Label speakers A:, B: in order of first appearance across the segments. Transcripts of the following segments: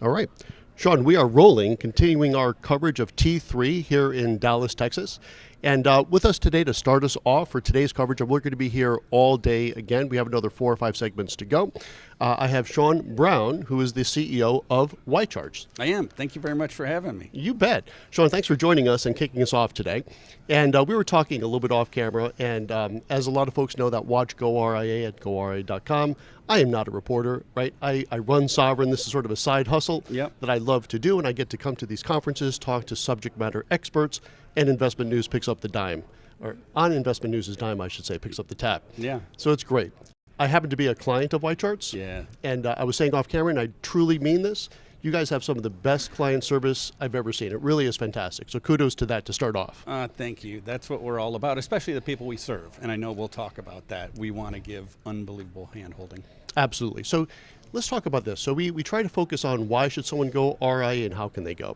A: All right. Sean, we are rolling, continuing our coverage of T3 here in Dallas, Texas. And with us today to start us off for today's coverage, and we're going to be here all day again. We have another 4 or 5 segments to go. I have Sean Brown, who is the CEO of YCharts.
B: I am. Thank you very much for having me.
A: You bet. Sean, thanks for joining us and kicking us off today. And we were talking a little bit off camera, and as a lot of folks know that watch goRIA at goRIA.com, I am not a reporter, right? I run Sovereign. This is sort of a side hustle that I love to do, and I get to come to these conferences, talk to subject matter experts, and Investment News picks up the dime. Or on Investment News' dime, I should say, picks up the tab.
B: Yeah.
A: So it's great. I happen to be a client of YCharts.
B: Yeah.
A: And I was saying off camera, and I truly mean this, you guys have some of the best client service I've ever seen. It really is fantastic. So kudos to that to start off.
B: Thank you. That's what we're all about, especially the people we serve. And I know we'll talk about that. We want to give unbelievable hand-holding.
A: Absolutely. So let's talk about this. So we try to focus on why should someone go RIA and how can they go.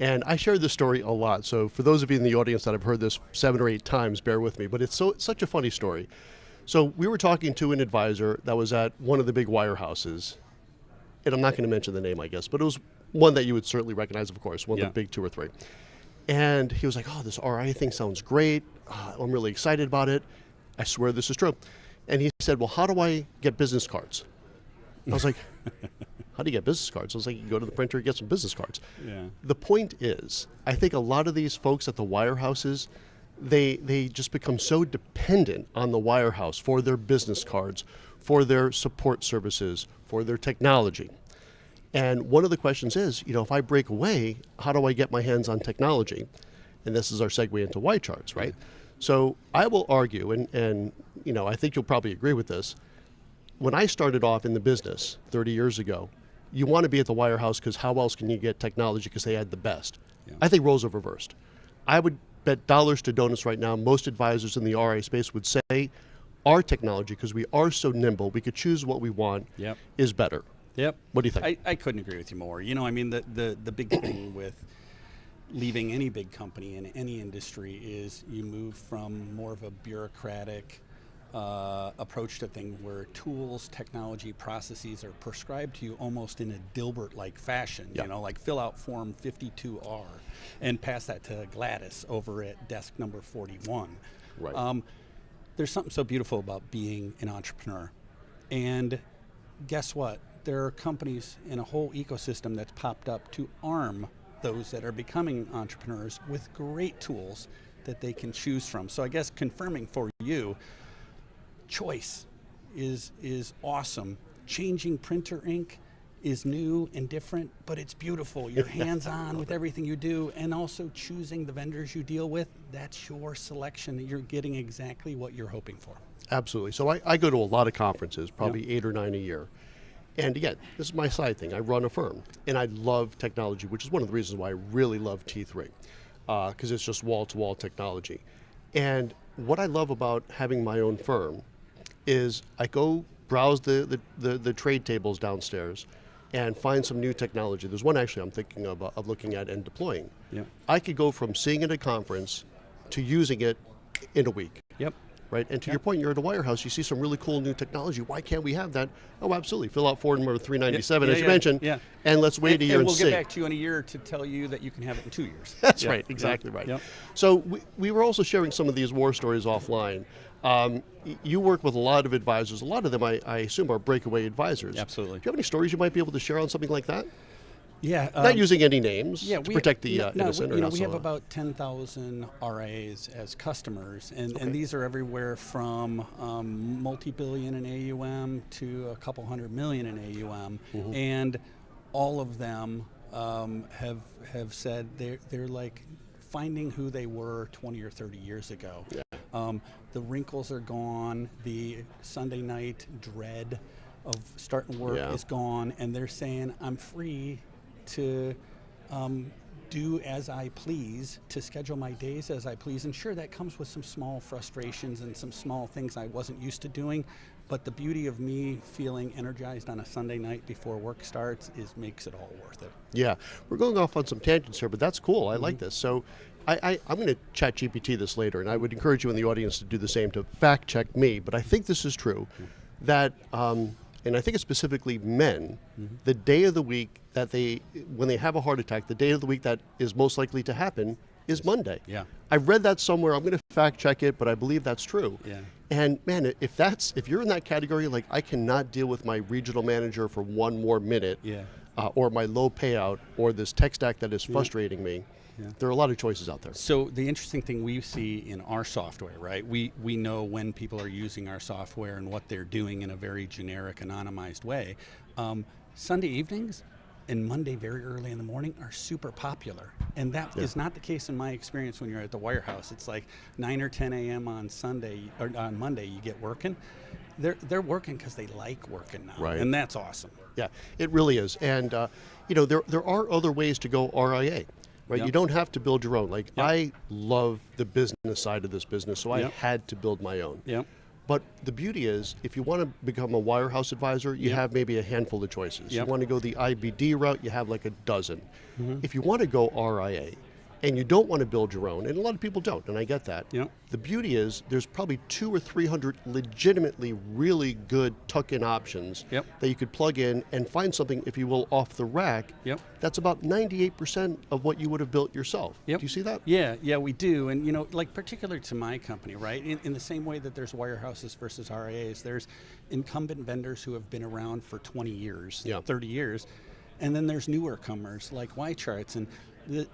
A: And I share this story a lot. So for those of you in the audience that have heard this 7 or 8 times, bear with me. But it's such a funny story. So we were talking to an advisor that was at one of the big wirehouses. And I'm not going to mention the name, I guess, but it was one that you would certainly recognize, of course, one of the big 2 or 3. And he was like, oh, this RIA thing sounds great. I'm really excited about it. I swear this is true. And he said, well, how do I get business cards? I was like, how do you get business cards? I was like, you go to the printer and get some business cards.
B: Yeah.
A: The point is, I think a lot of these folks at the wirehouses, they just become so dependent on the wirehouse for their business cards, for their support services, for their technology. And one of the questions is, if I break away, how do I get my hands on technology? And this is our segue into YCharts, right? So I will argue, and I think you'll probably agree with this. When I started off in the business 30 years ago, you want to be at the wirehouse because how else can you get technology because they had the best? Yeah. I think roles are reversed. I would bet dollars to donuts right now, most advisors in the RIA space would say our technology, because we are so nimble, we could choose what we want, is better.
B: Yep.
A: What do you think?
B: I couldn't agree with you more. The big thing with leaving any big company in any industry is you move from more of a bureaucratic approach to things where tools, technology, processes are prescribed to you almost in a Dilbert-like fashion, like fill out form 52R and pass that to Gladys over at desk number 41.
A: Right.
B: There's something so beautiful about being an entrepreneur. And guess what? There are companies in a whole ecosystem that's popped up to arm those that are becoming entrepreneurs with great tools that they can choose from. So I guess confirming for you, choice is awesome. Changing printer ink is new and different, but it's beautiful. You're hands-on with everything you do, and also choosing the vendors you deal with, that's your selection. You're getting exactly what you're hoping for.
A: Absolutely. So I go to a lot of conferences, probably 8 or 9 a year. And again, this is my side thing. I run a firm, and I love technology, which is one of the reasons why I really love T3, because it's just wall-to-wall technology. And what I love about having my own firm is I go browse the trade tables downstairs and find some new technology. There's one actually I'm thinking of looking at and deploying.
B: Yeah.
A: I could go from seeing it at a conference to using it in a week.
B: Yep.
A: Right, and to your point, you're at a wirehouse, you see some really cool new technology. Why can't we have that? Oh, absolutely. Fill out form number 397, as you mentioned, and let's wait a year and see.
B: And we'll get back to you in a year to tell you that you can have it in 2 years.
A: That's right, exactly right. Yep. So we were also sharing some of these war stories offline. You work with a lot of advisors. A lot of them, I assume, are breakaway advisors.
B: Absolutely.
A: Do you have any stories you might be able to share on something like that?
B: Yeah.
A: Not using any names to protect the innocent.
B: We have about 10,000 RIAs as customers, and these are everywhere from multi-billion in AUM to a couple $100 million in AUM, and all of them have said they're like finding who they were 20 or 30 years ago. Yeah. The wrinkles are gone. The Sunday night dread of starting work is gone, and they're saying, I'm free to do as I please, to schedule my days as I please. And sure, that comes with some small frustrations and some small things I wasn't used to doing, but the beauty of me feeling energized on a Sunday night before work starts makes it all worth it. Yeah,
A: we're going off on some tangents here, but that's cool. I like this. So I'm going to chat GPT this later, and I would encourage you in the audience to do the same, to fact check me, but I think this is true, that and I think it's specifically men, the day of the week that when they have a heart attack, the day of the week that is most likely to happen is Monday.
B: Yeah.
A: I read that somewhere. I'm going to fact check it, but I believe that's true.
B: Yeah.
A: And man, if you're in that category, like I cannot deal with my regional manager for one more minute,
B: Yeah.
A: or my low payout, or this tech stack that is frustrating me.
B: Yeah.
A: There are a lot of choices out there.
B: So the interesting thing we see in our software, right? We know when people are using our software and what they're doing in a very generic, anonymized way. Sunday evenings and Monday very early in the morning are super popular. And that is not the case in my experience when you're at the Wirehouse. It's like 9 or 10 a.m. on Sunday, or on Monday you get working. They're working because they like working now.
A: Right.
B: And that's awesome.
A: Yeah, it really is. And there are other ways to go RIA. Right,
B: Yep.
A: You don't have to build your own. Like
B: Yep.
A: I love the business side of this business, so I
B: Yep.
A: had to build my own.
B: Yep.
A: But the beauty is, if you want to become a Wirehouse advisor, you
B: Yep.
A: have maybe a handful of choices.
B: Yep.
A: You want to go the IBD route, you have like a dozen.
B: Mm-hmm.
A: If you want to go RIA, and you don't want to build your own, and a lot of people don't, and I get that.
B: Yep.
A: The beauty is, there's probably 200 or 300 legitimately really good tuck-in options
B: Yep.
A: that you could plug in and find something, if you will, off the rack.
B: Yep.
A: That's about 98% of what you would have built yourself.
B: Yep.
A: Do you see that?
B: Yeah, we do. And, like particular to my company, right? In the same way that there's wirehouses versus RIAs, there's incumbent vendors who have been around for 20 years,
A: Yeah.
B: 30 years. And then there's newer comers like YCharts. And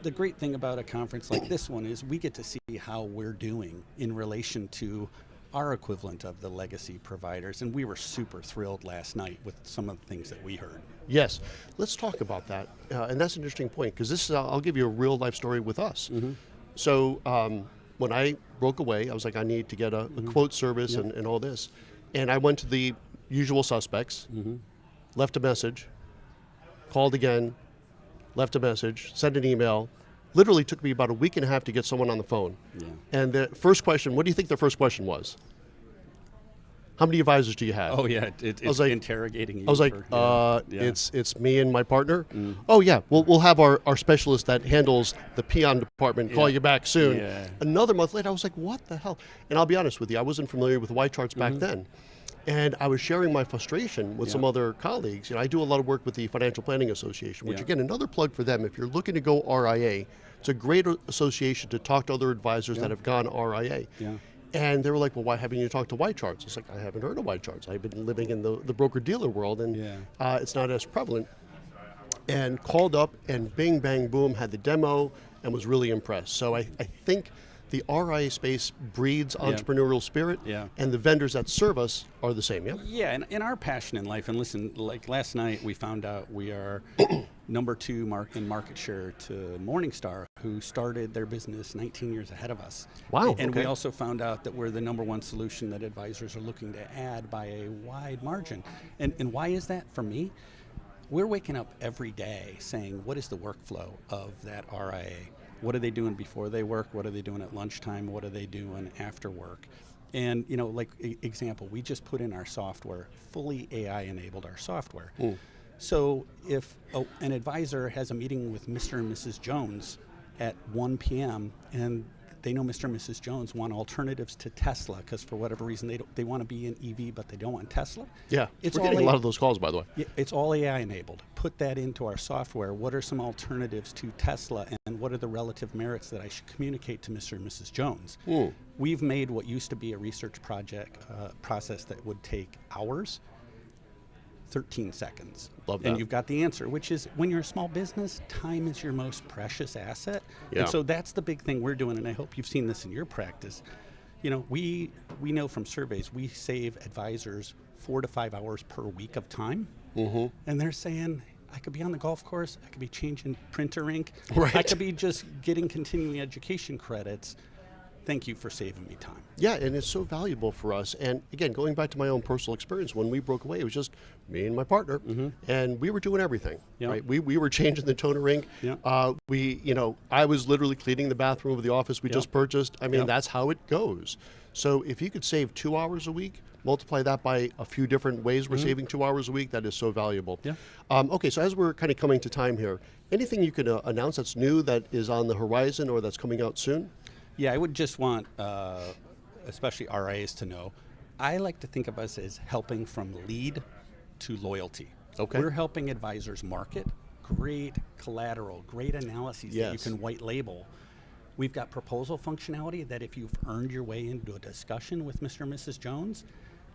B: the great thing about a conference like this one is we get to see how we're doing in relation to our equivalent of the legacy providers. And we were super thrilled last night with some of the things that we heard.
A: Yes. Let's talk about that. And that's an interesting point, because this is, I'll give you a real life story with us.
B: Mm-hmm.
A: So when I broke away, I was like, I need to get a quote service and all this. And I went to the usual suspects, left a message, called again, left a message, sent an email. Literally took me about a week and a half to get someone on the phone.
B: Yeah.
A: And the first question, what do you think the first question was? How many advisors do you have?
B: Oh yeah, it's
A: like-
B: interrogating you.
A: I was like,
B: yeah.
A: it's me and my partner. Oh yeah, we'll have our specialist that handles the peon department call
B: Yeah.
A: you back soon.
B: Yeah.
A: Another month later, I was like, what the hell? And I'll be honest with you, I wasn't familiar with YCharts back then. And I was sharing my frustration with some other colleagues. I do a lot of work with the Financial Planning Association, which
B: Yeah.
A: again, another plug for them. If you're looking to go RIA, it's a great association to talk to other advisors that have gone RIA.
B: Yeah.
A: And they were like, well, why haven't you talked to YCharts? It's like, I haven't heard of YCharts. I've been living in the broker-dealer world, and it's not as prevalent. And called up, and bing, bang, boom, had the demo, and was really impressed. So I think the RIA space breeds entrepreneurial spirit,
B: Yeah.
A: and the vendors that serve us are the same, yeah?
B: Yeah, and in our passion in life, and listen, like last night we found out we are number 2 in market share to Morningstar, who started their business 19 years ahead of us.
A: Wow,
B: And we
A: okay.
B: also found out that we're the number 1 solution that advisors are looking to add by a wide margin. And why is that for me? We're waking up every day saying, what is the workflow of that RIA? What are they doing before they work? What are they doing at lunchtime? What are they doing after work? And, like example, we just put in our software, fully AI enabled our software. So if an advisor has a meeting with Mr. and Mrs. Jones at 1 p.m. and they know Mr. and Mrs. Jones want alternatives to Tesla because for whatever reason they want to be in EV but they don't want Tesla.
A: Yeah,
B: It's
A: we're
B: all
A: getting a lot of those calls, by the way.
B: Yeah, it's all AI enabled. Put that into our software. What are some alternatives to Tesla, and what are the relative merits that I should communicate to Mr. and Mrs. Jones? We've made what used to be a research project process that would take hours 13 seconds.
A: Love that.
B: And you've got the answer, which is when you're a small business, time is your most precious asset.
A: Yeah.
B: And so that's the big thing we're doing, and I hope you've seen this in your practice. We know from surveys we save advisors 4 to 5 hours per week of time. And they're saying, I could be on the golf course, I could be changing printer ink,
A: Right.
B: I could be just getting continuing education credits. Thank you for saving me time.
A: Yeah, and it's so valuable for us. And again, going back to my own personal experience, when we broke away, it was just me and my partner, and we were doing everything.
B: Yeah.
A: Right? We were changing the toner ink.
B: Yeah.
A: I was literally cleaning the bathroom of the office we just purchased. I mean,
B: Yeah.
A: that's how it goes. So if you could save 2 hours a week, multiply that by a few different ways we're saving 2 hours a week, that is so valuable.
B: Yeah.
A: Okay, so as we're kind of coming to time here, anything you could announce that's new, that is on the horizon, or that's coming out soon?
B: Yeah, I would just want, especially RIAs, to know, I like to think of us as helping from lead to loyalty.
A: Okay.
B: We're helping advisors market great collateral, great analyses that you
A: Yes.
B: can white label. We've got proposal functionality that if you've earned your way into a discussion with Mr. and Mrs. Jones,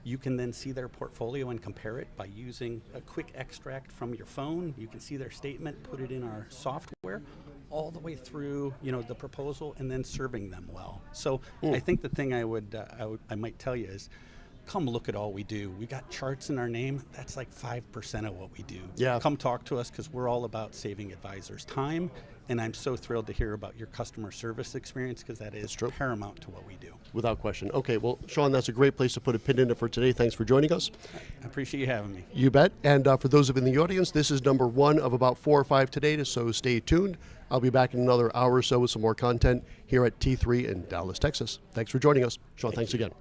B: you can then see their portfolio and compare it by using a quick extract from your phone. You can see their statement, put it in our software, all the way through, the proposal, and then serving them well. So I think the thing I might tell you is, come look at all we do. We got charts in our name. That's like 5% of what we do.
A: Yeah.
B: Come talk to us, because we're all about saving advisors time. And I'm so thrilled to hear about your customer service experience, because that is paramount to what we do.
A: Without question. Okay, well, Sean, that's a great place to put a pin in it for today. Thanks for joining us.
B: I appreciate you having me.
A: You bet. And for those of you in the audience, this is number 1 of about 4 or 5 today, so stay tuned. I'll be back in another hour or so with some more content here at T3 in Dallas, Texas. Thanks for joining us. Sean, thanks again.